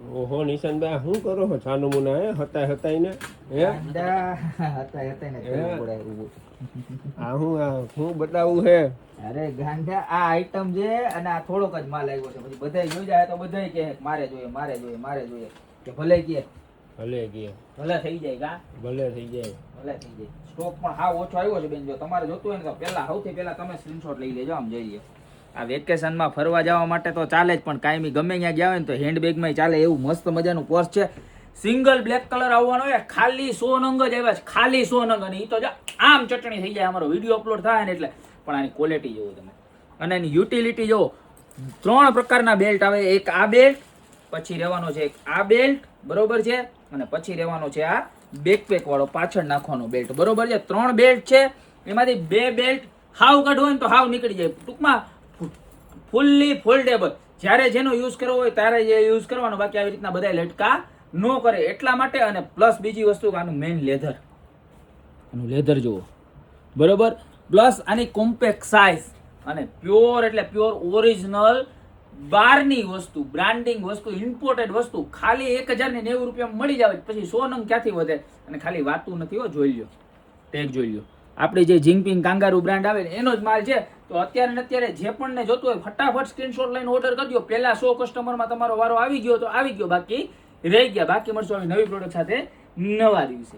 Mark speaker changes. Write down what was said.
Speaker 1: ઓહો નિશાનભાઈ શું કરો છો છાનું મુના હે હતાઈ ને હે આ હું બતાવું હે
Speaker 2: અરે ગાંડા આ આઈટમ છે અને આ થોડોક જ માલ આવ્યો છે પછી બધાય જોઈ જાય તો બધાય કહે મારે જોઈએ કે ભલે કે ભલે થઈ જાય કા
Speaker 1: ભલે થઈ જાય
Speaker 2: સ્ટોક પણ હાવ ઓછો આવ્યો છે બેન. જો તમારે જોતું હોય ને તો સૌથી પહેલા તમે સ્ક્રીનશોટ લઈ લેજો. આમ જોઈએ આ વેકેશનમાં ફરવા જવા માટે તો ચાલે જ, પણ કાયમી ગમે ત્યાં ગયા હોય ને તો હેન્ડબેગમાં ચાલે એવું મસ્ત મજાનું પર્સ છે. સિંગલ બ્લેક કલર આવવાનો હોય, ખાલી 100 નંગ જ આવ્યા છે, ખાલી 100 નંગ. અને એ તો આમ ચટણી થઈ જાય અમારો વિડીયો અપલોડ થાય ને એટલે. પણ આની ક્વોલિટી જોવો તમે અને એની યુટિલિટી જોવો. 3 પ્રકારના બેલ્ટ આવે. એક આ બેલ્ટ, પછી રહેવાનો છે એક આ બેલ્ટ, બરોબર છે, અને પછી રહેવાનો છે આ બેકપેક વાળો પાછળ નાખવાનો બેલ્ટ, બરોબર છે. 3 બેલ્ટ છે, એમાંથી 2 બેલ્ટ હાવ કાઢવો હોય ને તો હાવ નીકળી જાય. ટૂંકમાં ફૂલ્લી ફોલ્ડેબલ. જ્યારે જેનો યુઝ કરવો હોય ત્યારે જે યુઝ કરવાનો, બાકી આવી રીતના બધા લટકા ન કરે એટલા માટે. અને પ્લસ બીજી વસ્તુ આનું મેઇન લેધર, આનું લેધર જુઓ, બરોબર. પ્લસ આની કોમ્પેક્ટ સાઇઝ અને પ્યોર એટલે પ્યોર ઓરિજિનલ બહારની વસ્તુ, બ્રાન્ડિંગ વસ્તુ, ઇમ્પોર્ટેડ વસ્તુ ખાલી 1090 રૂપિયામાં મળી જાય. પછી 100 નંગ ક્યાંથી વધે? અને ખાલી વાતું નથી હો, જોઈ લ્યો ટેગ જોઈ લ્યો. આપણી જે જિંગપિંગ કાંગારૂ બ્રાન્ડ આવે ને એનો જ માલ છે. તો અત્યારે ને અત્યારે જે પણ ને જોતું હોય ફટાફટ સ્ક્રીનશોટ લઈને ઓર્ડર કરી દો. પહેલા 100 કસ્ટમરમાં તમારો વારો આવી ગયો તો આવી ગયો, બાકી રહી ગયા. બાકી મળશું આવી નવી પ્રોડક્ટ સાથે નવા દિવસે.